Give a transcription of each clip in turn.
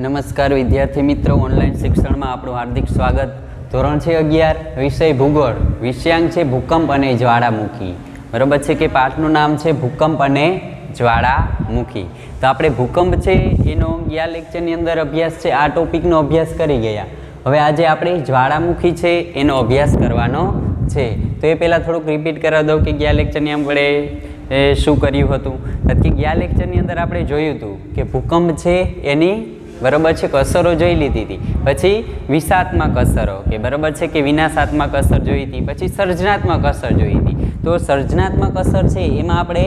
નમસ્કાર વિદ્યાર્થી મિત્રો, ઓનલાઈન શિક્ષણમાં આપણું હાર્દિક સ્વાગત. ધોરણ છે 11, વિષય ભૂગોળ, વિષયાંક છે ભૂકંપ અને જ્વાળામુખી. બરાબર છે કે પાઠનું નામ છે ભૂકંપ અને જ્વાળામુખી. તો આપણે ભૂકંપ છે એનો ગયા લેક્ચરની અંદર અભ્યાસ છે, આ ટોપિકનો અભ્યાસ કરી ગયા. હવે આજે આપણે જ્વાળામુખી છે એનો અભ્યાસ કરવાનો છે. તો એ પહેલાં થોડુંક રિપીટ કરવા દઉં કે ગયા લેક્ચરની આપણે શું કર્યું હતું. કે ગયા લેક્ચરની અંદર આપણે જોયું હતું કે ભૂકંપ છે એની બરાબર છે કે અસરો જોઈ લીધી હતી, પછી વિષાત્મક અસરો કે બરાબર છે કે વિનાશાત્મક અસર જોઈ હતી, પછી સર્જનાત્મક અસર જોઈ હતી. તો સર્જનાત્મક અસર છે એમાં આપણે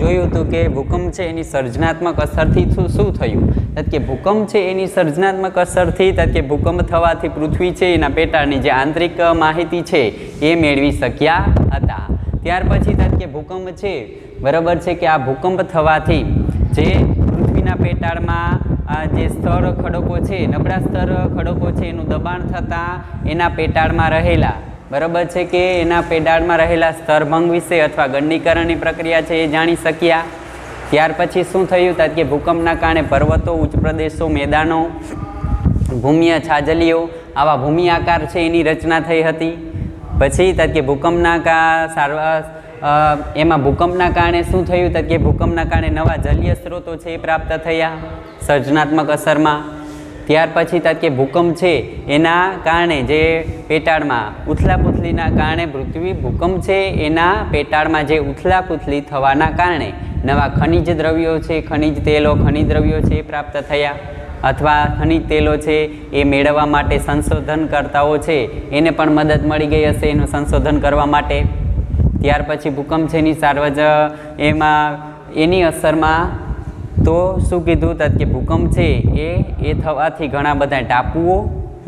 જોયું હતું કે ભૂકંપ છે એની સર્જનાત્મક અસરથી શું થયું. કે ભૂકંપ છે એની સર્જનાત્મક અસરથી કે ભૂકંપ થવાથી પૃથ્વી છે એના પેટાળની જે આંતરિક માહિતી છે એ મેળવી શક્યા હતા. ત્યાર પછી કે ભૂકંપ છે બરાબર છે કે આ ભૂકંપ થવાથી જે પૃથ્વીના પેટાળમાં જે સ્તર ખડકો છે, નબળા સ્તર ખડકો છે એનું દબાણ થતાં એના પેટાળમાં રહેલા બરાબર છે કે એના પેટાળમાં રહેલા સ્તરભંગ વિશે અથવા ગંડીકરણની પ્રક્રિયા છે એ જાણી શક્યા. ત્યાર પછી શું થયું કે ભૂકંપના કારણે પર્વતો, ઉચ્ચ પ્રદેશો, મેદાનો, ભૂમિય છાજલીઓ આવા ભૂમિ આકાર છે એની રચના થઈ હતી. પછી કે ભૂકંપના એમાં ભૂકંપના કારણે શું થયું કે ભૂકંપના કારણે નવા જલીય સ્ત્રોતો છે એ પ્રાપ્ત થયા સર્જનાત્મક અસરમાં. ત્યાર પછી કે ભૂકંપ છે એના કારણે જે પેટાળમાં ઉથલાપુથલીના કારણે પૃથ્વી ભૂકંપ છે એના પેટાળમાં જે ઉથલાપુથલી થવાના કારણે નવા ખનિજ દ્રવ્યો છે, ખનિજ તેલો, ખનિજ દ્રવ્યો છે એ પ્રાપ્ત થયા. અથવા ખનિજ તેલો છે એ મેળવવા માટે સંશોધનકર્તાઓ છે એને પણ મદદ મળી ગઈ હશે એનું સંશોધન કરવા માટે. ત્યાર પછી ભૂકંપ છે એની એમાં એની અસરમાં તો શું કીધું કે ભૂકંપ છે એ થવાથી ઘણા બધા ટાપુઓ,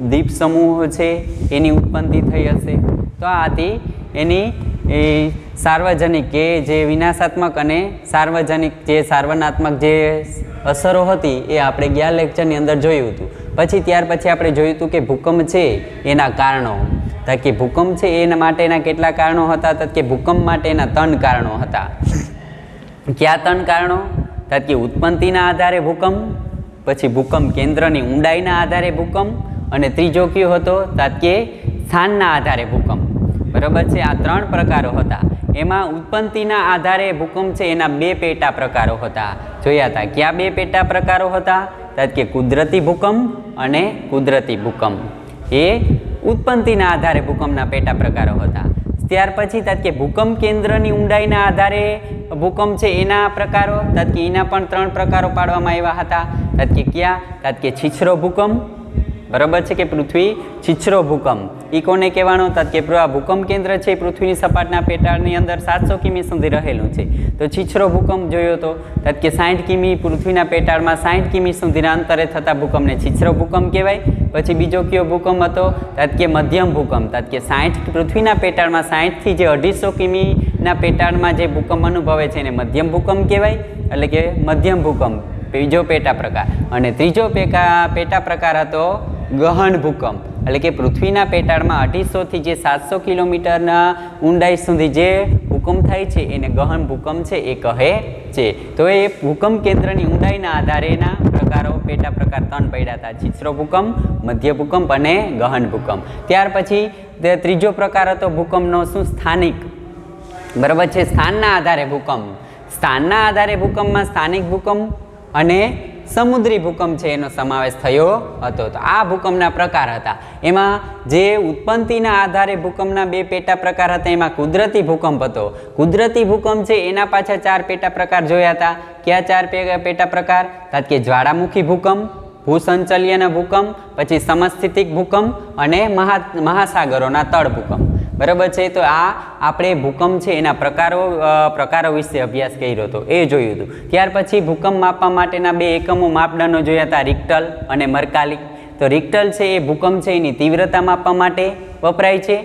દ્વીપ સમૂહો છે એની ઉત્પત્તિ થઈ હશે. તો આ હતી એની સાર્વજનિક કે જે વિનાશાત્મક અને સાર્વજનિક જે સાર્વનાત્મક જે અસરો હતી એ આપણે ગયા લેક્ચરની અંદર જોયું હતું. પછી ત્યાર પછી આપણે જોયું હતું કે ભૂકંપ છે એના કારણો. કે ભૂકંપ છે એના માટેના કેટલા કારણો હતા કે ભૂકંપ માટેના 3 કારણો હતા. કયા 3 કારણો? કે ઉત્પત્તિના આધારે ભૂકંપ, પછી ભૂકંપ કેન્દ્રની ઊંડાઈના આધારે ભૂકંપ, અને ત્રીજો કયો હતો કે સ્થાનના આધારે ભૂકંપ. બરાબર છે, આ 3 પ્રકારો હતા. એમાં ઉત્પત્તિના આધારે ભૂકંપ છે એના 2 પેટા પ્રકારો હતા જોયા હતા. કયા 2 પેટા પ્રકારો હતા? કે કુદરતી ભૂકંપ અને કુદરતી ભૂકંપ. એ ઉત્પત્તિના આધારે ભૂકંપના પેટા પ્રકારો હતા. ત્યાર પછી કે ભૂકંપ કેન્દ્રની ઊંડાઈના આધારે ભૂકંપ છે એના પ્રકારો કે એના પણ 3 પ્રકારો પાડવામાં આવ્યા હતા. કે કયા? કે છીછરો ભૂકંપ, બરાબર છે કે પૃથ્વી છીછરો ભૂકંપ. એ કોને કહેવાનો? કે આ ભૂકંપ કેન્દ્ર છે પૃથ્વીની સપાટના પેટાળની અંદર 700 કિમી સુધી રહેલું છે. તો છીછરો ભૂકંપ જોયો હતો કે 60 કિમી પૃથ્વીના પેટાળમાં 60 કિમી સુધીના અંતરે થતા ભૂકંપને છીછરો ભૂકંપ કહેવાય. પછી બીજો કયો ભૂકંપ હતો? કે મધ્યમ ભૂકંપ. કે 60 પૃથ્વીના પેટાળમાં 60 થી જે 250 કિમીના પેટાળમાં જે ભૂકંપ અનુભવે છે એને મધ્યમ ભૂકંપ કહેવાય, એટલે કે મધ્યમ ભૂકંપ બીજો પેટા પ્રકાર. અને ત્રીજો પેટા પ્રકાર હતો ગહન ભૂકંપ, એટલે કે પૃથ્વીના પેટાળમાં 250 થી જે 700 કિલોમીટરના ઊંડાઈ સુધી જે ભૂકંપ થાય છે એને ગહન ભૂકંપ છે એ કહે છે. તો એ ભૂકંપ કેન્દ્રની ઊંડાઈના આધારેના પ્રકારો પેટા પ્રકાર 3 પડ્યા હતા: છીછરો ભૂકંપ, મધ્ય ભૂકંપ અને ગહન ભૂકંપ. ત્યાર પછી ત્રીજો પ્રકાર હતો ભૂકંપનો શું? સ્થાનિક. બરાબર છે, સ્થાનના આધારે ભૂકંપ. સ્થાનના આધારે ભૂકંપમાં સ્થાનિક ભૂકંપ અને સમુદ્રી ભૂકંપ છે એનો સમાવેશ થયો હતો. તો આ ભૂકંપના પ્રકાર હતા. એમાં જે ઉત્પત્તિના આધારે ભૂકંપના 2 પેટા પ્રકાર હતા એમાં કુદરતી ભૂકંપ હતો. કુદરતી ભૂકંપ છે એના પાછા 4 પેટા પ્રકાર જોયા હતા. કયા 4 પેટા પ્રકાર? કે જ્વાળામુખી ભૂકંપ, ભૂસંચલ્યના ભૂકંપ, પછી સમસ્થિતિક ભૂકંપ અને મહાસાગરોના તળ ભૂકંપ. બરાબર છે. તો આ આપણે ભૂકંપ છે એના પ્રકારો વિશે અભ્યાસ કર્યો હતો, એ જોયું હતું. ત્યાર પછી ભૂકંપ માપવા માટેના 2 એકમો માપદંડો જોયા હતા: રિક્ટર અને મર્કાલી. તો રિક્ટર છે એ ભૂકંપ છે એની તીવ્રતા માપવા માટે વપરાય છે,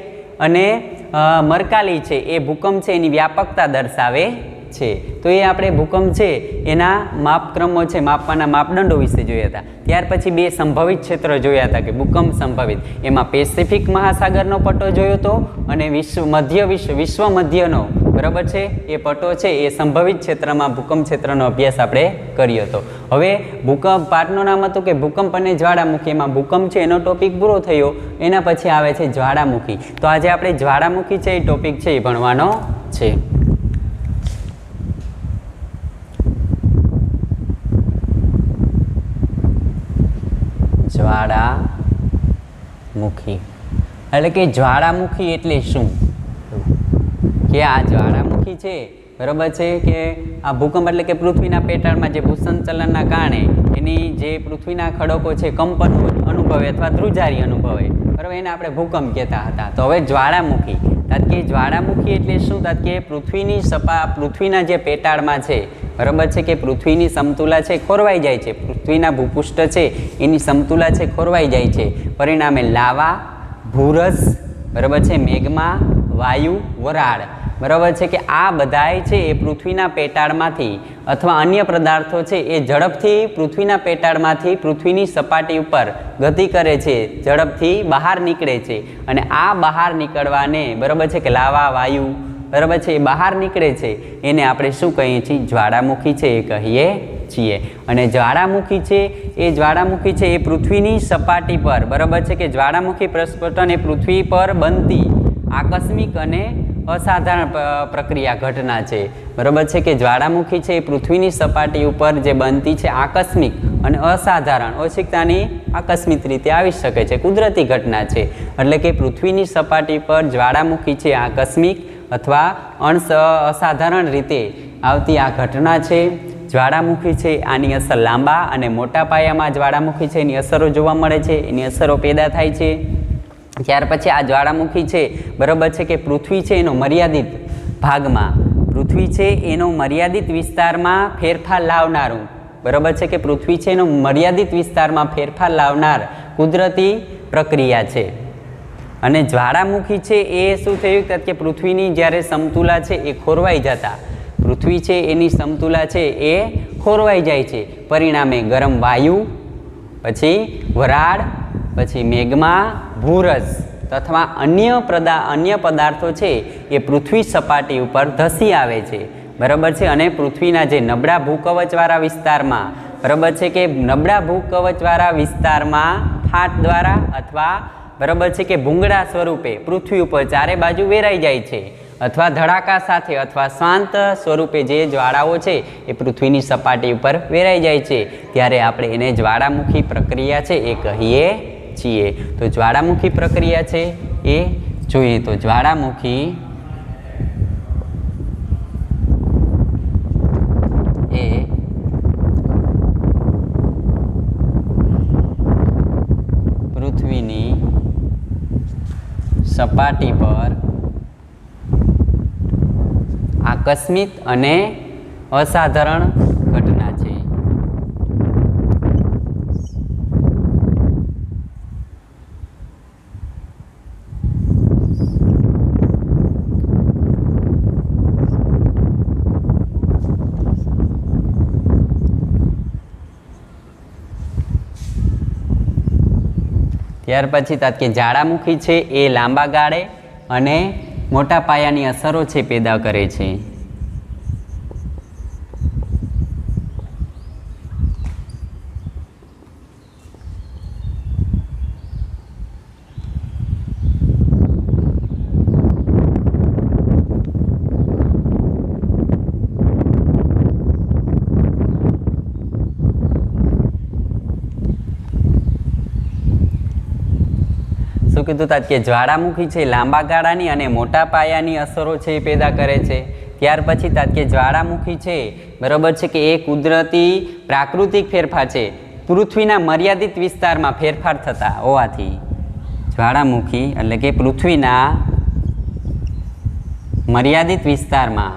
અને મર્કાલી છે એ ભૂકંપ છે એની વ્યાપકતા દર્શાવે છે. તો એ આપણે ભૂકંપ છે એના માપક્રમો છે, માપવાના માપદંડો વિશે જોયા હતા. ત્યાર પછી 2 સંભવિત ક્ષેત્રો જોયા હતા કે ભૂકંપ સંભવિત. એમાં પેસિફિક મહાસાગરનો પટ્ટો જોયો હતો અને વિશ્વ મધ્યનો बराबर है। ये पट्टो है ये संभवित क्षेत्र में भूकंप क्षेत्रनो अभ्यास आपणे कर्यो हतो। हवे भूकंप पाठनुं नाम हतुं कि भूकंप अने ज्वाळामुखी। एमां भूकंप है एनो टॉपिक पूरो थयो, एना पछी आवे छे ज्वाळामुखी। तो आज आपणे ज्वाळामुखी छे ए टॉपिक छे ए भणवानो छे। ज्वाळामुखी એટલે કે જ્વાળામુખી એટલે શું કે આ જ્વાળામુખી છે બરાબર છે કે આ ભૂકંપ એટલે કે પૃથ્વીના પેટાળમાં જે ભૂસંચલનના કારણે એની જે પૃથ્વીના ખડકો છે કંપન અનુભવે અથવા ધ્રુજારી અનુભવે બરાબર એને આપણે ભૂકંપ કહેતા હતા। તો હવે જ્વાળામુખી કે જ્વાળામુખી એટલે શું કે પૃથ્વીના જે પેટાળમાં છે બરાબર છે કે પૃથ્વીની સમતુલા છે ખોરવાઈ જાય છે, પૃથ્વીના ભૂપૃષ્ઠ છે એની સમતુલા છે ખોરવાઈ જાય છે, પરિણામે લાવા, ભૂરસ બરાબર છે, મેગ્મા, વાયુ, વરાળ બરાબર છે કે આ બધાય છે એ પૃથ્વીના પેટાળમાંથી અથવા અન્ય પદાર્થો છે એ ઝડપથી પૃથ્વીના પેટાળમાંથી પૃથ્વીની સપાટી ઉપર ગતિ કરે છે, ઝડપથી બહાર નીકળે છે અને આ બહાર નીકળવાને બરાબર છે કે લાવા, વાયુ बराबर है बहार निकले छे एने आपणे शुं कहीए छीए ज्वाळामुखी छे ए कहीए छीए। अने ज्वाळामुखी छे ए पृथ्वीनी सपाटी पर बराबर है कि ज्वाळामुखी प्रस्फोटन ए पृथ्वी पर बनती आकस्मिक अने असाधारण प्रक्रिया घटना है। बराबर है कि ज्वाळामुखी है पृथ्वीनी सपाटी पर जे बनती है आकस्मिक अने असाधारण औशिकतानी आकस्मिक रीते आवी शके छे, कुदरती घटना है। एटले कि पृथ्वीनी सपाटी पर ज्वाळामुखी है आकस्मिक अथवा असाधारण रीते आवती आ घटना है। ज्वाळामुखी है आनी असर लांबा अने मोटा पायामां ज्वाळामुखी है एनी असरो जोवा मळे छे, एनी असरो पैदा थाय छे। त्यार पछी आ ज्वाळामुखी है बराबर है कि पृथ्वी है एनो मर्यादित भागमां पृथ्वी है एनो मर्यादित विस्तारमां फेरफार लावनारुं बराबर है कि पृथ्वी है एनो मर्यादित विस्तारमां फेरफार लावनार कुदरती प्रक्रिया है। अने ज्वाळामुखी है ए शुं थयुं कि पृथ्वीनी ज्यारे समतुला है ए खोरवाई जता पृथ्वी है एनी समतुला है ए खोरवाई जाय छे, परिणामे गरम वायु, पछी वराळ, पछी मेग्मा, भूरस तथा अन्य पदार्थों है ए पृथ्वी सपाटी पर धसी आवे छे बराबर है। अने पृथ्वीना जे नबळा भूकवचवाळा विस्तारमां बराबर है कि नबळा भूकवचवाळा विस्तारमां फाट द्वारा अथवा बराबर है कि भूंगड़ा स्वरूपे पृथ्वी पर चारे बाजू वेराई जाय छे अथवा धड़ाका साथे अथवा शांत स्वरूपे जे ज्वाळाओ छे ए पृथ्वीनी सपाटी पर वेराई जाय छे त्यारे आपणे एने ज्वाळामुखी प्रक्रिया छे ए कहीए छीए। तो ज्वाळामुखी प्रक्रिया छे ए जोईए। तो ज्वाळामुखी ए पृथ्वीनी सपाटी पर आकस्मिक अने असाधारण घटना है। त्यार पछी के ज्वाळामुखी है ए लांबा गाळे अने मोटा पायानी असरो छे पैदा करे छे। શું કીધું તા કે જ્વાળામુખી છે લાંબા ગાળાની અને મોટા પાયાની અસરો છે એ પેદા કરે છે। ત્યાર પછી તા કે જ્વાળામુખી છે બરાબર છે કે એ કુદરતી પ્રાકૃતિક ફેરફાર છે પૃથ્વીના મર્યાદિત વિસ્તારમાં ફેરફાર થતા હોવાથી જ્વાળામુખી એટલે કે પૃથ્વીના મર્યાદિત વિસ્તારમાં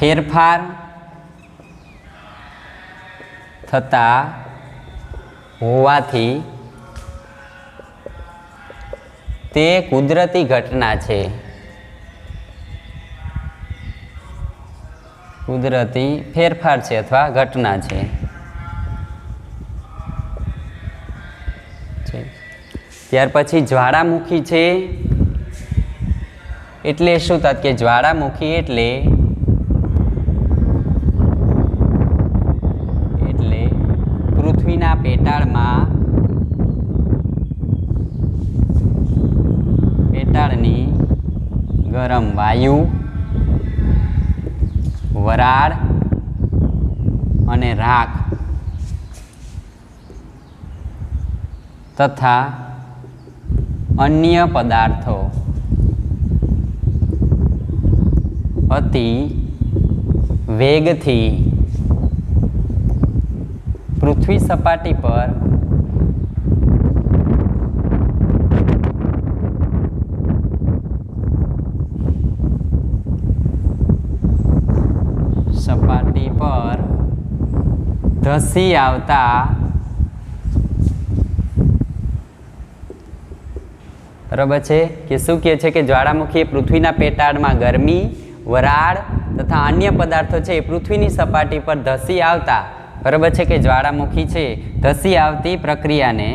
ફેરફાર થતા હોવાથી તે કુદરતી ઘટના છે। કુદરતી ફેરફાર છે અથવા ઘટના છે। ત્યાર પછી જ્વાળામુખી છે એટલે શું થાય કે જ્વાળામુખી એટલે પૃથ્વીના પેટાળની ગરમ વાયુ, વરાળ અને રાખ તથા અન્ય પદાર્થો અતિ વેગથી પૃથ્વી સપાટી પર ધસી આવતા બરાબર છે કે શું કહે છે કે જ્વાળામુખી પૃથ્વીના પેટાળમાં ગરમી, વરાળ તથા અન્ય પદાર્થો છે એ પૃથ્વીની સપાટી પર ધસી આવતા બરાબર છે કે જ્વાળામુખી છે ધસી આવતી પ્રક્રિયાને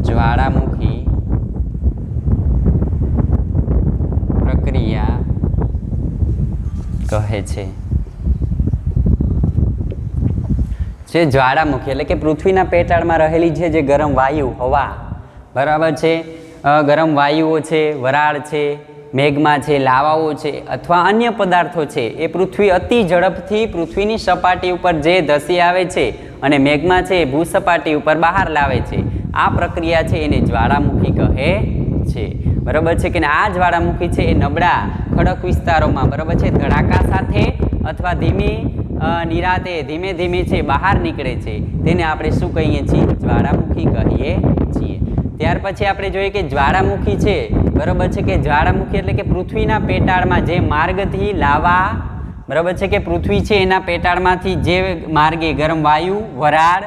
જ્વાળામુખી પ્રક્રિયા કહે છે. જે જ્વાળામુખી એટલે કે પૃથ્વીના પેટાળમાં રહેલી છે જે ગરમ વાયુ, હવા બરાબર છે, ગરમ વાયુઓ છે, વરાળ છે, મેઘમાં છે, લાવાઓ છે અથવા અન્ય પદાર્થો છે એ પૃથ્વી અતિ ઝડપથી પૃથ્વીની સપાટી ઉપર જે ધસી આવે છે અને મેઘમાં છે ભૂસપાટી ઉપર બહાર લાવે છે, આ પ્રક્રિયા છે એને જ્વાળામુખી કહે છે. બરાબર છે કે આ જ્વાળામુખી છે એ નબળા ખડક વિસ્તારોમાં બરાબર છે ધડાકા સાથે અથવા નિરાતે ધીમે ધીમે છે બહાર નીકળે છે, તેને આપણે શું કહીએ છીએ? જ્વાળામુખી કહીએ છીએ. ત્યાર પછી આપણે જોઈએ કે જ્વાળામુખી છે બરાબર છે કે જ્વાળામુખી એટલે કે પૃથ્વીના પેટાળમાં જે માર્ગથી લાવા બરાબર છે કે પૃથ્વી છે એના પેટાળમાંથી જે માર્ગે ગરમ વાયુ, વરાળ,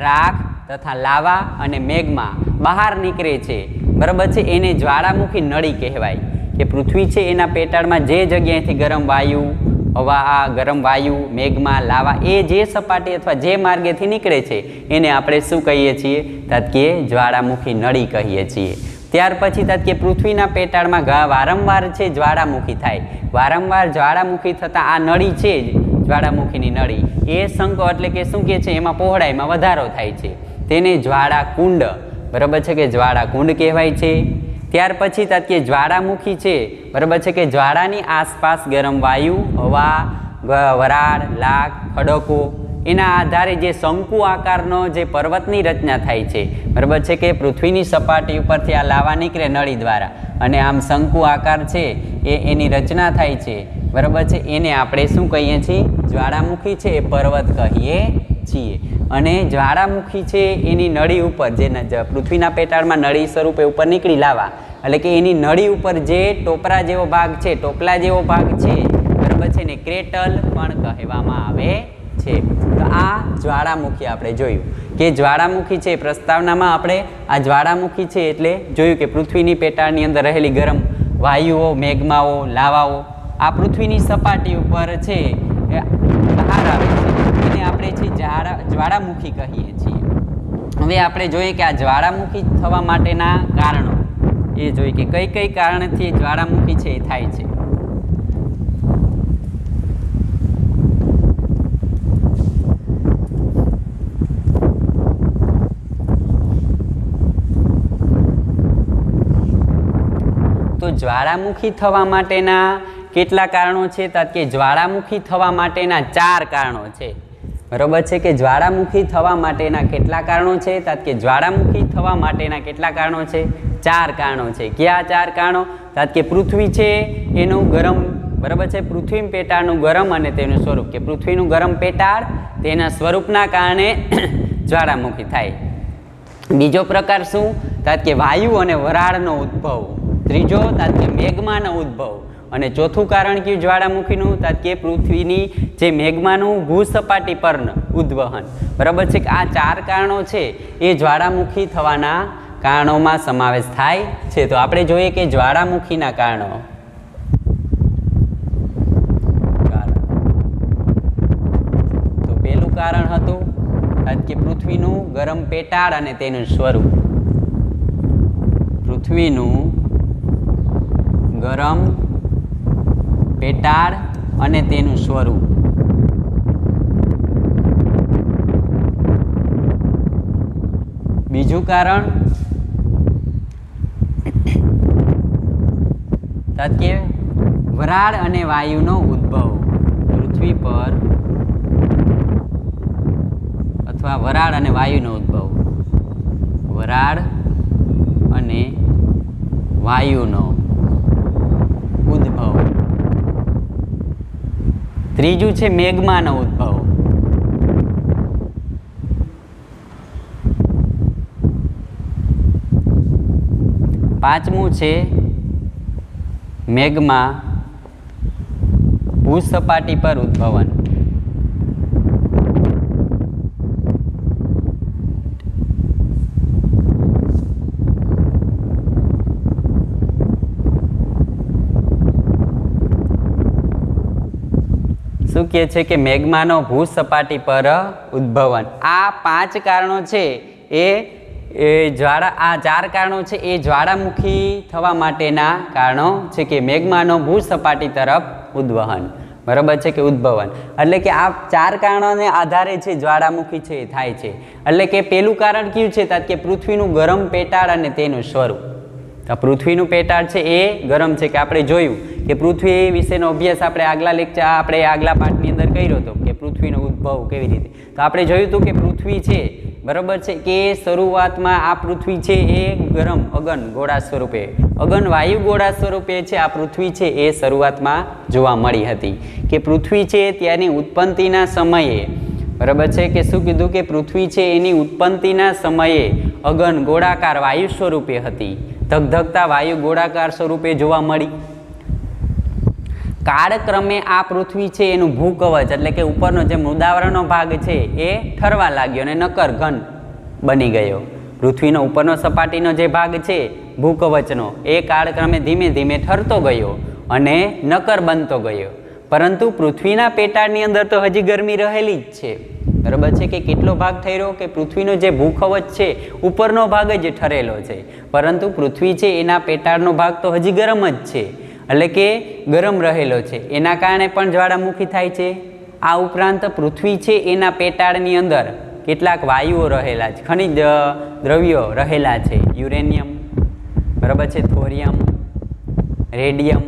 રાખ તથા લાવા અને મેઘમાં બહાર નીકળે છે બરાબર છે એને જ્વાળામુખી નળી કહેવાય. કે પૃથ્વી છે એના પેટાળમાં જે જગ્યાએથી ગરમ વાયુ, હવા, ગરમ વાયુ, મેઘમાં, લાવા એ જે સપાટી અથવા જે માર્ગેથી નીકળે છે એને આપણે શું કહીએ છીએ? કે જ્વાળામુખી નળી કહીએ છીએ. ત્યાર પછી કે પૃથ્વીના પેટાળમાં વારંવાર છે જ્વાળામુખી થાય, વારંવાર જ્વાળામુખી થતાં આ નળી છે જ્વાળામુખીની નળી એ સંકો એટલે કે શું કહે છે એમાં પહોળાઈમાં વધારો થાય છે, તેને જ્વાળાકુંડ બરાબર છે કે જ્વાળાકુંડ કહેવાય છે. ત્યાર પછી કે જ્વાળામુખી છે બરાબર છે કે જ્વાળાની આસપાસ ગરમ વાયુ, હવા, વરાળ, લાખ, ખડકો એના આધારે જે શંકુ આકારનો જે પર્વતની રચના થાય છે બરાબર છે કે પૃથ્વીની સપાટી ઉપરથી આ લાવા નીકળે નળી દ્વારા અને આમ શંકુ આકાર છે એની રચના થાય છે બરાબર છે, એને આપણે શું કહીએ છીએ? જ્વાળામુખી છે એ પર્વત કહીએ છીએ. અને જ્વાળામુખી છે એની નળી ઉપર જે પૃથ્વીના પેટાળમાં નળી સ્વરૂપે ઉપર નીકળી લાવા એટલે કે એની નળી ઉપર જે ટોપરા જેવો ભાગ છે, ટોપલા જેવો ભાગ છે બરાબર છે ને ક્રેટલ પણ કહેવામાં આવે છે. તો આ જ્વાળામુખી આપણે જોયું કે જ્વાળામુખી છે પ્રસ્તાવનામાં આપણે આ જ્વાળામુખી છે એટલે જોયું કે પૃથ્વીની પેટાળની અંદર રહેલી ગરમ વાયુઓ, મેઘમાઓ, લાવાઓ આ પૃથ્વીની સપાટી ઉપર છે બહાર આવે છે એને આપણે છે જ્વાળામુખી કહીએ છીએ. હવે આપણે જોઈએ કે આ જ્વાળામુખી થવા માટેના કારણો એ જોઈએ કે કઈ કઈ કારણથી જ્વાળામુખી છે એ થાય છે. તો જ્વાળામુખી થવા માટેના કેટલા કારણો છે? કે જ્વાળામુખી થવા માટેના 4 કારણો છે બરાબર છે કે જ્વાળામુખી થવા માટેના કેટલા કારણો છે? કે જ્વાળામુખી થવા માટેના કેટલા કારણો છે? 4 કારણો છે. કયા 4 કારણો? કે પૃથ્વી છે એનું ગરમ બરાબર છે, પૃથ્વી પેટાળનું ગરમ અને તેનું સ્વરૂપ કે પૃથ્વીનું ગરમ પેટાળ તેના સ્વરૂપના કારણે જ્વાળામુખી થાય. બીજો પ્રકાર શું? કે વાયુ અને વરાળનો ઉદ્ભવ. ત્રીજો કે મેઘમાનો ઉદ્ભવ. અને ચોથું કારણ કયું જ્વાળામુખીનું? કે પૃથ્વીની જે મેઘમાનું ભૂસપાટી પર ઉદ્વહન બરાબર છે કે આ 4 કારણો છે એ જ્વાળામુખી થવાના કારણોમાં સમાવેશ થાય છે. તો આપણે જોઈએ કે જ્વાળામુખીના કારણો. તો પહેલું કારણ હતું કે પૃથ્વીનું ગરમ પેટાળ અને તેનું સ્વરૂપ. પૃથ્વીનું ગરમ પેટાળ અને તેનું સ્વરૂપ. બીજું કારણ કે વરાળ અને વાયુનો ઉદ્ભવ. પૃથ્વી પર અથવા વરાળ અને વાયુનો ઉદ્ભવ. વરાળ અને વાયુનો ઉદ્ભવ. ત્રીજું છે મેગ્માનો ઉદ્ભવ. પાંચમું છે મેગ્મા ભૂસપાટી પર ઉદ્ભવન. શું કહે છે કે મેગ્માનો ભૂસપાટી પર ઉદ્ભવન. આ 5 કારણો છે એ આ 4 કારણો છે એ જ્વાળામુખી થવા માટેના કારણો છે કે મેગ્માનો ભૂસપાટી તરફ ઉદ્વહન. બરાબર છે કે ઉદ્ભવન એટલે કે આ 4 કારણોને આધારે છે જ્વાળામુખી છે એ થાય છે. એટલે કે પહેલું કારણ કયું છે કે પૃથ્વીનું ગરમ પેટાળ અને તેનું સ્વરૂપ. તો પૃથ્વીનું પેટાળ છે એ ગરમ છે કે આપણે જોયું કે પૃથ્વી વિશેનો અભ્યાસ આપણે આગલા પાઠની અંદર કર્યો હતો કે પૃથ્વીનો ઉદ્ભવ કેવી રીતે. તો આપણે જોયું હતું કે પૃથ્વી છે બરાબર છે કે શરૂઆતમાં આ પૃથ્વી છે એ ગરમ અગન ગોળા સ્વરૂપે અગન વાયુ ગોળા સ્વરૂપે છે આ પૃથ્વી છે એ શરૂઆતમાં જોવા મળી હતી. કે પૃથ્વી છે ત્યાંની ઉત્પત્તિના સમયે બરાબર છે કે શું કીધું કે પૃથ્વી છે એની ઉત્પત્તિના સમયે અગન ગોળાકાર વાયુ સ્વરૂપે હતી. ધગધગતા વાયુ ગોળાકાર સ્વરૂપે જોવા મળી. કાળક્રમે આ પૃથ્વી છે એનું ભૂકવચ એટલે કે ઉપરનો જે મૃદાવરણનો ભાગ છે એ ઠરવા લાગ્યો અને નક્કર ઘન બની ગયો. પૃથ્વીનો ઉપરનો સપાટીનો જે ભાગ છે ભૂકવચનો એ કાળક્રમે ધીમે ધીમે ઠરતો ગયો અને નક્કર બનતો ગયો. પરંતુ પૃથ્વીના પેટાળની અંદર તો હજી ગરમી રહેલી જ છે. બરાબર છે કે કેટલો ભાગ ઠર્યો કે પૃથ્વીનો જે ભૂકવચ છે ઉપરનો ભાગ જ ઠરેલો છે, પરંતુ પૃથ્વી છે એના પેટાળનો ભાગ તો હજી ગરમ જ છે. એટલે કે ગરમ રહેલો છે, એના કારણે પણ જ્વાળામુખી થાય છે. આ ઉપરાંત પૃથ્વી છે એના પેટાળની અંદર કેટલાક વાયુઓ રહેલા છે, ખનિજ દ્રવ્યો રહેલા છે. યુરેનિયમ બરાબર છે, થોરિયમ, રેડિયમ,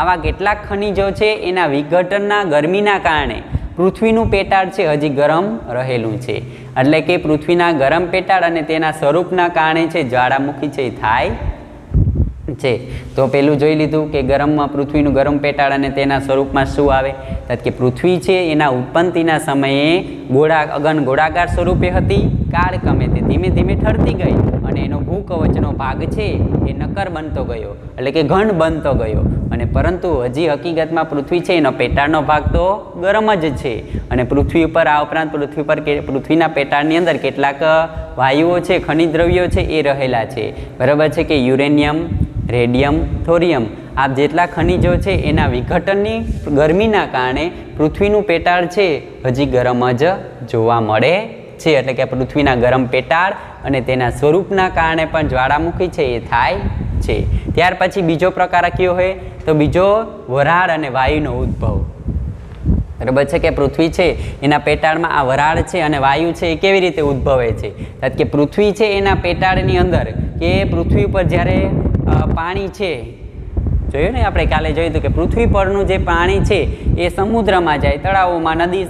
આવા કેટલાક ખનિજો છે એના વિઘટનના ગરમીના કારણે પૃથ્વીનું પેટાળ છે હજી ગરમ રહેલું છે. એટલે કે પૃથ્વીના ગરમ પેટાળ અને તેના સ્વરૂપના કારણે છે જ્વાળામુખી છે થાય છે. તો પેલું જોઈ લીધું કે પૃથ્વીનું ગરમ પેટાળ અને તેના સ્વરૂપમાં શું આવે, કે પૃથ્વી છે એના ઉત્પત્તિના સમયે અગન ગોળાકાર સ્વરૂપે હતી. કાળક્રમે તે ધીમે ધીમે ઠરતી ગઈ અને એનો ભૂકવચનો ભાગ છે એ નક્કર બનતો ગયો, એટલે કે ઘન બનતો ગયો. અને પરંતુ હજી હકીકતમાં પૃથ્વી છે એનો પેટાળનો ભાગ તો ગરમ જ છે. અને પૃથ્વી ઉપર આ ઉપરાંત પૃથ્વીના પેટાળની અંદર કેટલાક વાયુઓ છે, ખનિજ દ્રવ્યો છે એ રહેલા છે. બરાબર છે કે યુરેનિયમ, રેડિયમ, થોરિયમ, આ જેટલા ખનિજો છે એના વિઘટનની ગરમીના કારણે પૃથ્વીનું પેટાળ છે હજી ગરમ જ જોવા મળે છે. એટલે કે પૃથ્વીના ગરમ પેટાળ અને તેના સ્વરૂપના કારણે પણ જ્વાળામુખી છે એ થાય છે. ત્યાર પછી બીજો પ્રકાર કયો હોય તો બીજો વરાળ અને વાયુનો ઉદ્ભવ. બરાબર છે કે પૃથ્વી છે એના પેટાળમાં આ વરાળ છે અને વાયુ છે એ કેવી રીતે ઉદ્ભવે છે, કે પૃથ્વી છે એના પેટાળની અંદર કે પૃથ્વી ઉપર જ્યારે પાણી છે, જોયું ને આપણે કાલે જોયું હતું કે પૃથ્વી પરનું જે પાણી છે એ સમુદ્રમાં જાય, તળાવોમાં, નદી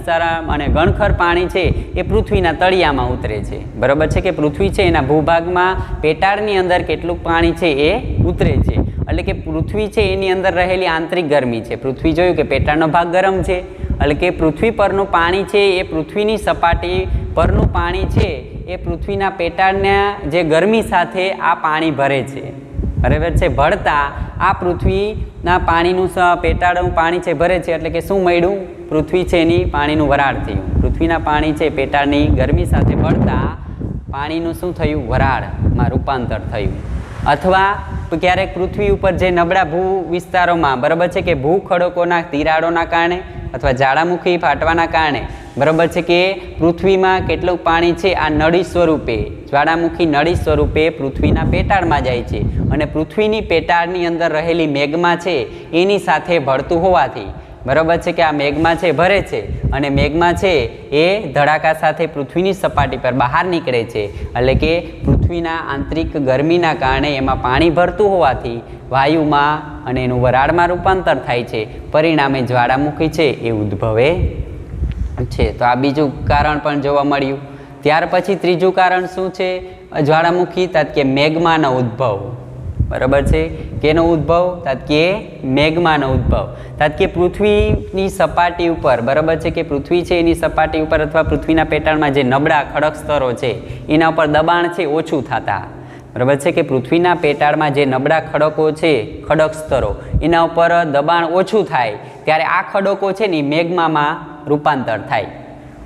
અને ઘણખર પાણી છે એ પૃથ્વીના તળિયામાં ઉતરે છે. બરાબર છે કે પૃથ્વી છે એના ભૂભાગમાં પેટાળની અંદર કેટલું પાણી છે એ ઉતરે છે. એટલે કે પૃથ્વી છે એની અંદર રહેલી આંતરિક ગરમી છે. પૃથ્વી જોયું કે પેટાળનો ભાગ ગરમ છે, એટલે કે પૃથ્વી પરનું પાણી છે એ પૃથ્વીની સપાટી પરનું પાણી છે એ પૃથ્વીના પેટાળના જે ગરમી સાથે આ પાણી ભરે છે. બરાબર છે, ભળતા આ પૃથ્વીના પાણીનું પેટાળનું પાણી છે ભરે છે, એટલે કે શું મળ્યું, પૃથ્વી છે એની પાણીનું વરાળ થયું. પૃથ્વીના પાણી છે પેટાળની ગરમી સાથે ભળતા પાણીનું શું થયું, વરાળમાં રૂપાંતર થયું. અથવા ક્યારેક પૃથ્વી ઉપર જે નબળા ભૂ વિસ્તારોમાં બરાબર છે કે ભૂ ખડકોના તિરાડોના કારણે અથવા જ્વાળામુખી ફાટવાના કારણે બરાબર છે કે પૃથ્વીમાં કેટલું પાણી છે આ નળી સ્વરૂપે જ્વાળામુખી નળી સ્વરૂપે પૃથ્વીના પેટાળમાં જાય છે અને પૃથ્વીની પેટાળની અંદર રહેલી મેગ્મા છે એની સાથે ભળતું હોવાથી બરાબર છે કે આ મેગ્મા છે ભરે છે અને મેગ્મા છે એ ધડાકા સાથે પૃથ્વીની સપાટી પર બહાર નીકળે છે એટલે કે પૃથ્વીના આંતરિક ગરમીના કારણે એમાં પાણી ભરતું હોવાથી વાયુમાં અને એનું વરાળમાં રૂપાંતર થાય છે, પરિણામે જ્વાળામુખી છે એ ઉદ્ભવે છે. તો આ બીજું કારણ પણ જોવા મળ્યું. ત્યાર પછી ત્રીજું કારણ શું છે જ્વાળામુખી? તત કે મેગ્માનો ઉદ્ભવ. બરાબર છે, કેનો ઉદ્ભવ? તત કે મેગ્માનો ઉદ્ભવ. તત કે પૃથ્વીની સપાટી ઉપર બરાબર છે કે પૃથ્વી છે એની સપાટી ઉપર અથવા પૃથ્વીના પેટાળમાં જે નબળા ખડક સ્તરો છે એના ઉપર દબાણ છે ઓછું થતા. બરાબર છે કે પૃથ્વીના પેટાળમાં જે નબળા ખડકો છે ખડક સ્તરો એના ઉપર દબાણ ઓછું થાય ત્યારે આ ખડકો છે ને મેગ્મામાં રૂપાંતર થાય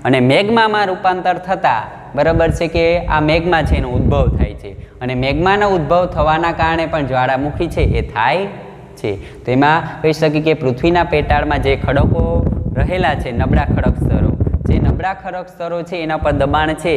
અને મેગ્મામાં રૂપાંતર થતાં બરાબર છે કે આ મેગ્મા છે એનો ઉદ્ભવ થાય છે અને મેગ્માનો ઉદ્ભવ થવાના કારણે પણ જ્વાળામુખી છે એ થાય છે. તો એમાં કહી શકીએ કે પૃથ્વીના પેટાળમાં જે ખડકો રહેલા છે નબળા ખડક સ્તરો, જે નબળા ખડક સ્તરો છે એના પર દબાણ છે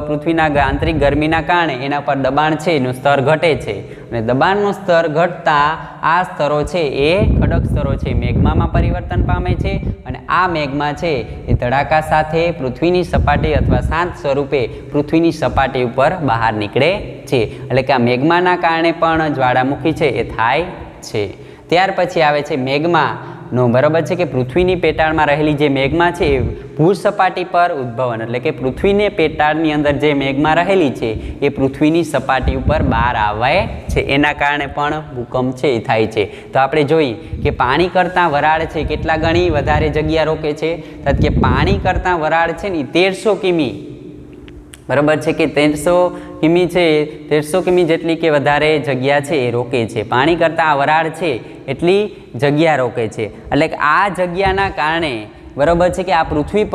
પૃથ્વીના આંતરિક ગરમીના કારણે એના પર દબાણ છે એનું સ્તર ઘટે છે અને દબાણનું સ્તર ઘટતા આ સ્તરો છે એ ખડક સ્તરો છે મેગ્મામાં પરિવર્તન પામે છે અને આ મેગ્મા છે એ ધડાકા સાથે પૃથ્વીની સપાટી અથવા શાંત સ્વરૂપે પૃથ્વીની સપાટી ઉપર બહાર નીકળે છે. એટલે કે આ મેગ્માના કારણે પણ જ્વાળામુખી છે એ થાય છે. ત્યાર પછી આવે છે મેગ્માનો બરાબર છે કે પૃથ્વીની પેટાળમાં રહેલી જે મેગ્મા છે એ ભૂ સપાટી પર ઉદ્ભવન એટલે કે પૃથ્વીને પેટાળની અંદર જે મેગ્મા રહેલી છે એ પૃથ્વીની સપાટી ઉપર બહાર આવે છે, એના કારણે પણ ભૂકંપ છે એ થાય છે. તો આપણે જોઈએ કે પાણી કરતાં વરાળ છે કેટલા ગણી વધારે જગ્યા રોકે છે? તો કે પાણી કરતાં વરાળ છે ને 1300 કિમી બરાબર છે કે 1300 કિમી છે 1300 કિમી જેટલી કે વધારે જગ્યા છે એ રોકે છે. પાણી કરતાં આ વરાળ છે એટલી જગ્યા રોકે છે. એટલે કે આ જગ્યાના કારણે બરાબર છે કે આ પૃથ્વી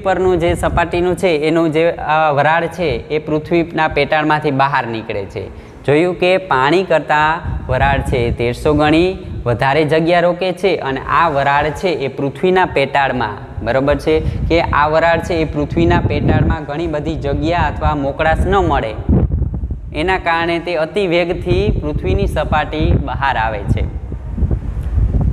પરનું જે સપાટીનું છે એનું જે વરાળ છે એ પૃથ્વીના પેટાળમાંથી બહાર નીકળે છે. જોયું કે પાણી કરતાં વરાળ છે 1300 ગણી વધારે જગ્યા રોકે છે અને આ વરાળ છે એ પૃથ્વીના પેટાળમાં બરાબર છે કે આ વરાળ છે એ પૃથ્વીના પેટાળમાં ઘણી બધી જગ્યા અથવા મોકળાશ ન મળે એના કારણે તે અતિ વેગથી પૃથ્વીની સપાટી બહાર આવે છે.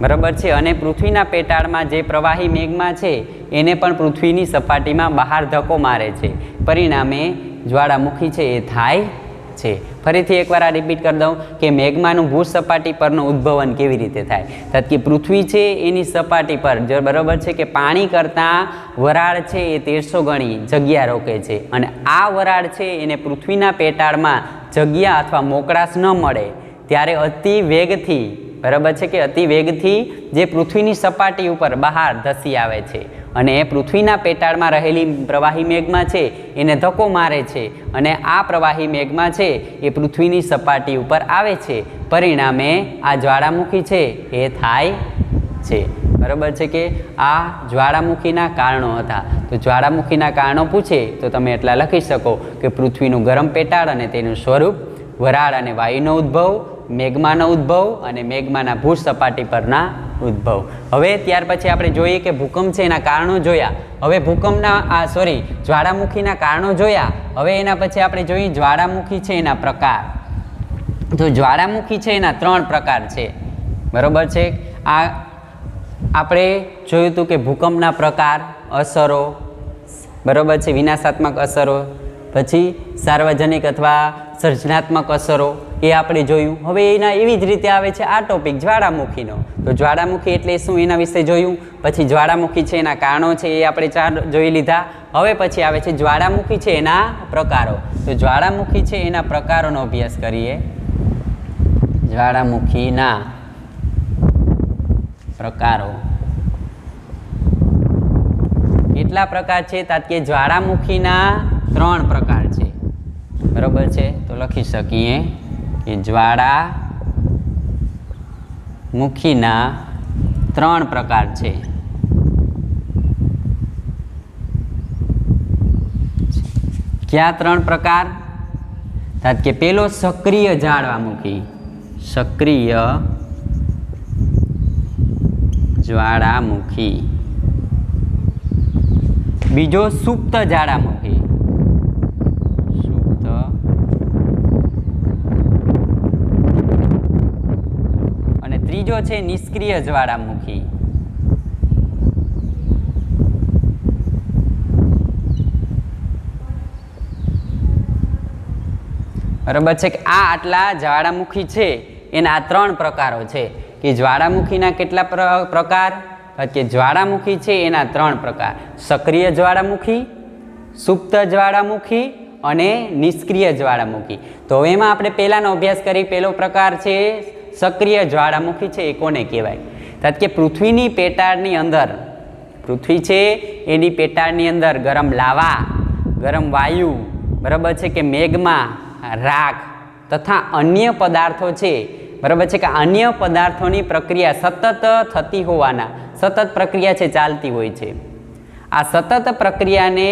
બરાબર છે અને પૃથ્વીના પેટાળમાં જે પ્રવાહી મેગ્મા છે એને પણ પૃથ્વીની સપાટીમાં બહાર ધક્કો મારે છે, પરિણામે જ્વાળામુખી છે એ થાય છે. ફરીથી એકવાર આ રિપીટ કરી દઉં કે મેગ્માનું ભૂ સપાટી પરનું ઉદ્ભવન કેવી રીતે થાય? તો કે પૃથ્વી છે એની સપાટી પર બરાબર છે કે પાણી કરતાં વરાળ છે એ 1300 ગણી જગ્યા રોકે છે અને આ વરાળ છે એને પૃથ્વીના પેટાળમાં જગ્યા અથવા મોકળાશ ન મળે ત્યારે અતિ વેગથી બરાબર છે કે અતિ વેગથી જે પૃથ્વીની સપાટી ઉપર બહાર ધસી આવે છે અને એ પૃથ્વીના પેટાળમાં રહેલી પ્રવાહી મેગ્મા છે એને ધક્કો મારે છે અને આ પ્રવાહી મેગ્મા છે એ પૃથ્વીની સપાટી ઉપર આવે છે, પરિણામે આ જ્વાળામુખી છે એ થાય છે. બરાબર છે કે આ જ્વાળામુખીના કારણો હતા. તો જ્વાળામુખીના કારણો પૂછે તો તમે એટલા લખી શકો કે પૃથ્વીનું ગરમ પેટાળ અને તેનું સ્વરૂપ, વરાળ અને વાયુનો ઉદ્ભવ, મેગ્માનો ઉદ્ભવ અને મેગ્માના ભૂ સપાટી પરના ઉદ્ભવ. હવે ત્યાર પછી આપણે જોઈએ કે ભૂકંપ છે એના કારણો જોયા. હવે જ્વાળામુખીના કારણો જોયા. હવે એના પછી આપણે જોઈએ જ્વાળામુખી છે એના પ્રકાર. તો જ્વાળામુખી છે એના 3 પ્રકાર છે. બરાબર છે, આ આપણે જોયું હતું કે ભૂકંપના પ્રકાર, અસરો બરાબર છે, વિનાશાત્મક અસરો, પછી સાર્વજનિક અથવા સર્જનાત્મક અસરો એ આપણે જોયું. હવે એના એવી જ રીતે આવે છે આ ટોપિક જ્વાળામુખીનો. તો જ્વાળામુખી એટલે શું એના વિશે જોયું. પછી જ્વાળામુખી છે એના કારણો છે એ આપણે 4 જોઈ લીધા. હવે પછી આવે છે જ્વાળામુખી છે એના પ્રકારો. તો જ્વાળામુખી છે એના પ્રકારોનો અભ્યાસ કરીએ. જ્વાળામુખીના પ્રકારો કેટલા પ્રકાર છે? તો કે જ્વાળામુખીના 3 પ્રકાર છે. બરાબર છે, તો લખી શકીએ કે જ્વાળામુખીના 3 પ્રકાર છે. ક્યાં 3 પ્રકાર? કે પેલો સક્રિય જ્વાળામુખી, સક્રિય જ્વાળામુખી બીજો સુપ્ત જ્વાળામુખી, સુપ્ત અને ત્રીજો છે નિષ્ક્રિય જ્વાળામુખી. બરાબર છે કે આ આટલા જ્વાળામુખી છે એના આ 3 પ્રકારો છે કે જ્વાળામુખીના કેટલા પ્રકાર કે જ્વાળામુખી છે એના 3 પ્રકાર, સક્રિય જ્વાળામુખી, સુપ્ત જ્વાળામુખી અને નિષ્ક્રિય જ્વાળામુખી. તો એમાં આપણે પહેલાનો અભ્યાસ કરી. પહેલો પ્રકાર છે સક્રિય જ્વાળામુખી છે એ કોને કહેવાય? કારણ કે પૃથ્વીની પેટાળની અંદર, પૃથ્વી છે એની પેટાળની અંદર ગરમ લાવા, ગરમ વાયુ, બરાબર છે કે મેગ્મા, રાખ તથા અન્ય પદાર્થો છે, બરાબર છે કે અન્ય પદાર્થોની પ્રક્રિયા સતત થતી હોવાના, સતત પ્રક્રિયા છે ચાલતી હોય છે. આ સતત પ્રક્રિયાને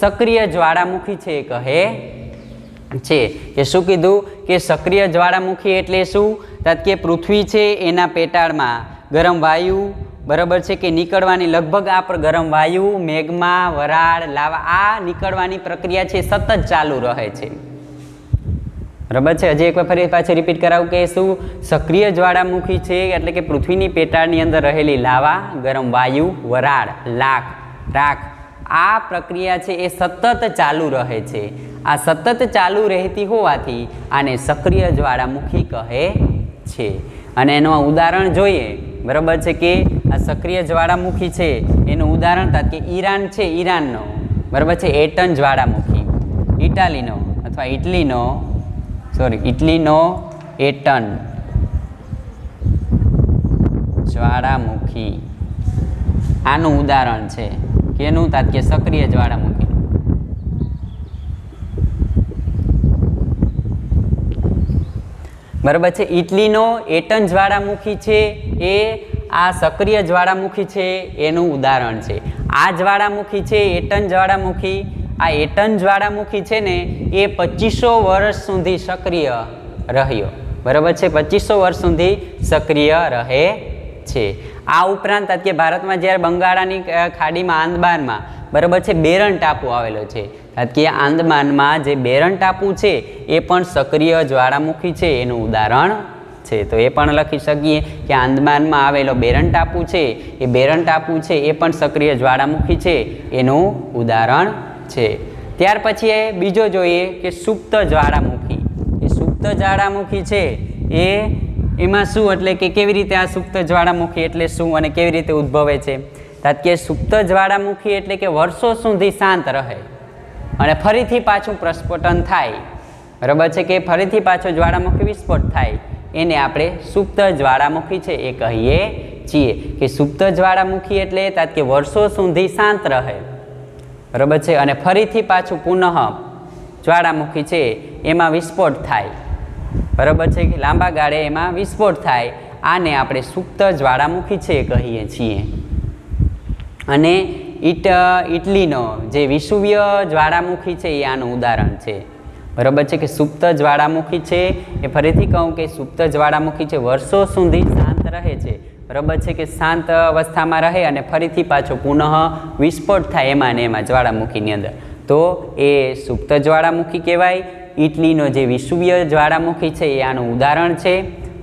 સક્રિય જ્વાળામુખી છે કહે છે. કે શું કીધું કે સક્રિય જ્વાળામુખી એટલે શું? કે પૃથ્વી છે એના પેટાળમાં ગરમ વાયુ, બરાબર છે કે નીકળવાની લગભગ આ ગરમ વાયુ, મેગ્મા, વરાળ, લાવા આ નીકળવાની પ્રક્રિયા છે સતત ચાલુ રહે છે. બરાબર છે. હજી એકવાર ફરી પાછું રિપીટ કરાવું કે શું સક્રિય જ્વાળામુખી છે એટલે કે પૃથ્વીની પેટાળની અંદર રહેલી લાવા, ગરમ વાયુ, વરાળ, રાખ આ પ્રક્રિયા છે એ સતત ચાલુ રહે છે. આ સતત ચાલુ રહેતી હોવાથી આને સક્રિય જ્વાળામુખી કહે છે. અને એનું ઉદાહરણ જોઈએ, બરાબર છે કે આ સક્રિય જ્વાળામુખી છે એનું ઉદાહરણ થાય કે ઈરાન છે, ઈરાનનો બરાબર છે એટન જ્વાળામુખી, ઇટાલીનો અથવા ઇટલીનો એટન જ્વાળામુખી આનું ઉદાહરણ છે. કેનું? કે સક્રિય જ્વાળામુખી. બરાબર છે. ઇટલીનો એટન જ્વાળામુખી છે એ આ સક્રિય જ્વાળામુખી છે એનું ઉદાહરણ છે. આ જ્વાળામુખી છે એટન જ્વાળામુખી, આ એટન જ્વાળામુખી છે ને એ 2500 વર્ષ સુધી સક્રિય રહ્યો. બરાબર છે, 2500 વર્ષ સુધી સક્રિય રહે છે. આ ઉપરાંત કે ભારતમાં જ્યારે બંગાળાની ખાડીમાં આંદમાનમાં, બરાબર છે, બેરન ટાપુ આવેલો છે. કે આંદમાનમાં જે બેરન ટાપુ છે એ પણ સક્રિય જ્વાળામુખી છે એનું ઉદાહરણ છે. તો એ પણ લખી શકીએ કે આંદમાનમાં આવેલો બેરન ટાપુ છે એ બેરન ટાપુ છે એ પણ સક્રિય જ્વાળામુખી છે એનું ઉદાહરણ છે. ત્યાર પછી બીજો જોઈએ કે સુપ્ત જ્વાળામુખી. એ સુપ્ત જ્વાળામુખી છે એમાં શું એટલે કે કેવી રીતે આ સુપ્ત જ્વાળામુખી એટલે શું અને કેવી રીતે ઉદ્ભવે છે? કે સુપ્ત જ્વાળામુખી એટલે કે વર્ષો સુધી શાંત રહે અને ફરીથી પાછું પ્રસ્ફોટન થાય, બરાબર છે કે ફરીથી પાછો જ્વાળામુખી વિસ્ફોટ થાય, એને આપણે સુપ્ત જ્વાળામુખી છે એ કહીએ છીએ. કે સુપ્ત જ્વાળામુખી એટલે કે વર્ષો સુધી શાંત રહે, બરાબર છે, અને ફરીથી પાછું પુનઃ જ્વાળામુખી છે એમાં વિસ્ફોટ થાય, બરાબર છે કે લાંબા ગાળે એમાં વિસ્ફોટ થાય, આને આપણે સુપ્ત જ્વાળામુખી છે કહીએ છીએ. અને ઇટલીનો જે વિસુવ્ય જ્વાળામુખી છે એ આનું ઉદાહરણ છે. બરાબર છે કે સુપ્ત જ્વાળામુખી છે એ ફરીથી કહું કે સુપ્ત જ્વાળામુખી છે વર્ષો સુધી શાંત રહે છે, બરાબર છે કે શાંત અવસ્થામાં રહે અને ફરીથી પાછો પુનઃ વિસ્ફોટ થાય એમાં ને એમાં જ્વાળામુખીની અંદર, તો એ સુપ્ત જ્વાળામુખી કહેવાય. ઇટલીનો જે વિસુવ્ય જ્વાળામુખી છે એ આનું ઉદાહરણ છે.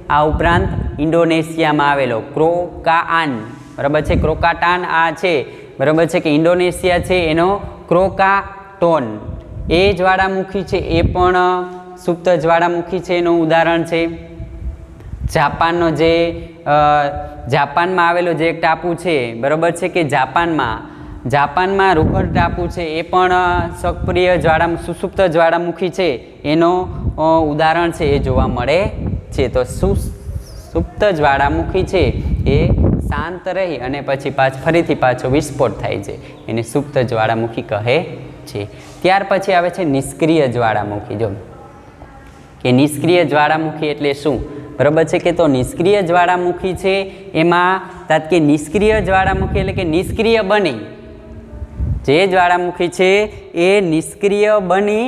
આ ઉપરાંત ઇન્ડોનેશિયામાં આવેલો ક્રોકાઆન, બરાબર છે, ક્રોકાટાન આ છે, બરાબર છે કે ઇન્ડોનેશિયા છે એનો ક્રોકાટોન એ જ્વાળામુખી છે એ પણ સુપ્ત જ્વાળામુખી છે એનું ઉદાહરણ છે. જાપાનનો જે જાપાનમાં આવેલો જે એક ટાપુ છે, બરાબર છે કે જાપાનમાં રૂહર ટાપુ છે એ પણ સક્રિય સુસુપ્ત જ્વાળામુખી છે એનો ઉદાહરણ છે એ જોવા મળે છે. તો સુપ્ત જ્વાળામુખી છે એ શાંત રહી અને પછી ફરીથી પાછો વિસ્ફોટ થાય છે, એને સુપ્ત જ્વાળામુખી કહે છે. ત્યાર પછી આવે છે નિષ્ક્રિય જ્વાળામુખી. જો કે નિષ્ક્રિય જ્વાળામુખી એટલે શું? બરાબર છે કે તો નિષ્ક્રિય જ્વાળામુખી છે એમાં કે નિષ્ક્રિય જ્વાળામુખી એટલે કે નિષ્ક્રિય બની, જે જ્વાળામુખી છે એ નિષ્ક્રિય બની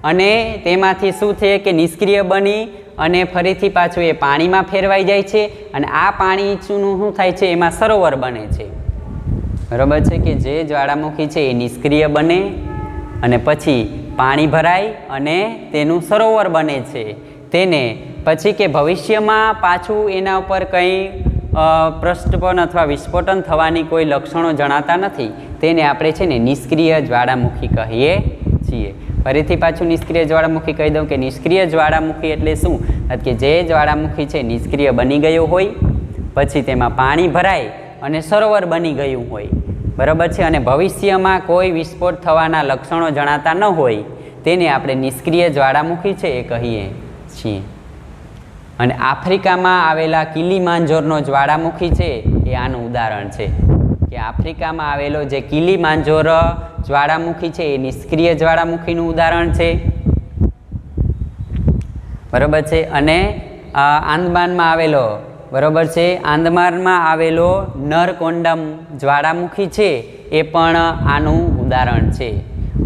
અને તેમાંથી શું થાય કે નિષ્ક્રિય બની અને ફરીથી પાછું એ પાણીમાં ફેરવાઈ જાય છે અને આ પાણીનું શું થાય છે એમાં સરોવર બને છે, બરાબર છે કે જે જ્વાળામુખી છે એ નિષ્ક્રિય બને અને પછી પાણી ભરાય અને તેનું સરોવર બને છે, તેને પછી કે ભવિષ્યમાં પાછું એના ઉપર કંઈ પ્રસ્ફોટન અથવા વિસ્ફોટન થવાની કોઈ લક્ષણો જણાતા નથી, તેને આપણે છે ને નિષ્ક્રિય જ્વાળામુખી કહીએ છીએ. ફરીથી પાછું નિષ્ક્રિય જ્વાળામુખી કહી દઉં કે નિષ્ક્રિય જ્વાળામુખી એટલે શું? કે જે જ્વાળામુખી છે નિષ્ક્રિય બની ગયું હોય, પછી તેમાં પાણી ભરાય અને સરોવર બની ગયું હોય, બરાબર છે, અને ભવિષ્યમાં કોઈ વિસ્ફોટ થવાના લક્ષણો જણાતા ન હોય, તેને આપણે નિષ્ક્રિય જ્વાળામુખી છે એ કહીએ છીએ. અને આફ્રિકામાં આવેલા કિલીમાંજોરનો જ્વાળામુખી છે એ આનું ઉદાહરણ છે કે આફ્રિકામાં આવેલો જે કિલીમાંજોર જ્વાળામુખી છે એ નિષ્ક્રિય જ્વાળામુખીનું ઉદાહરણ છે, બરાબર છે. અને આંદમાનમાં આવેલો, બરાબર છે, આંદમાનમાં આવેલો નરકોન્ડમ જ્વાળામુખી છે એ પણ આનું ઉદાહરણ છે.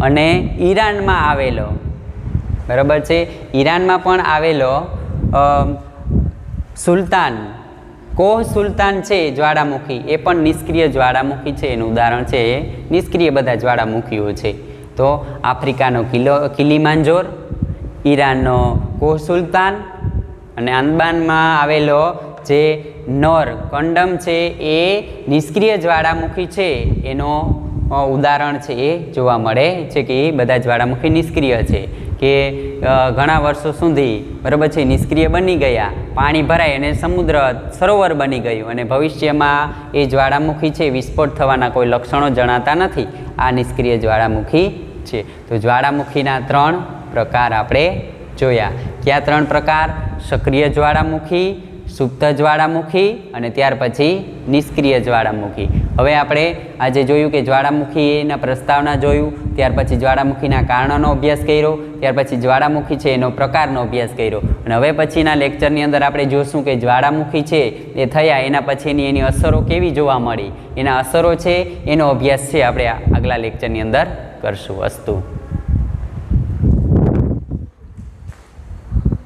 અને ઈરાનમાં આવેલો, બરાબર છે, ઈરાનમાં પણ આવેલો સુલતાન કોહ સુલતાન છે જ્વાળામુખી, એ પણ નિષ્ક્રિય જ્વાળામુખી છે, એનું ઉદાહરણ છે. એ નિષ્ક્રિય બધા જ્વાળામુખીઓ છે. તો આફ્રિકાનો કિલીમાંજોર, ઈરાનનો કોહ સુલતાન અને આંદમાનમાં આવેલો જે નોર કંડમ છે એ નિષ્ક્રિય જ્વાળામુખી છે, એનો ઉદાહરણ છે એ જોવા મળે છે કે એ બધા જ્વાળામુખી નિષ્ક્રિય છે, કે ઘણા વર્ષો સુધી, બરાબર છે, નિષ્ક્રિય બની ગયા, પાણી ભરાય અને સમુદ્ર સરોવર બની ગયું, અને ભવિષ્યમાં એ જ્વાળામુખી છે વિસ્ફોટ થવાના કોઈ લક્ષણો જણાતા નથી. આ નિષ્ક્રિય જ્વાળામુખી છે. તો જ્વાળામુખીના 3 પ્રકાર આપણે જોયા. કયા 3 પ્રકાર? સક્રિય જ્વાળામુખી, સુપ્ત જ્વાળામુખી અને ત્યાર પછી નિષ્ક્રિય જ્વાળામુખી. હવે આપણે આજે જોયું કે જ્વાળામુખીના પ્રસ્તાવના જોયું, ત્યાર પછી જ્વાળામુખીના કારણોનો અભ્યાસ કર્યો, ત્યાર પછી જ્વાળામુખી છે એનો પ્રકારનો અભ્યાસ કર્યો. અને હવે પછીના લેક્ચરની અંદર આપણે જોશું કે જ્વાળામુખી છે એ થયા એના પછીની એની અસરો કેવી જોવા મળી, એના અસરો છે એનો અભ્યાસ છે આપણે આગલા લેક્ચરની અંદર કરશું. અસ્તુ.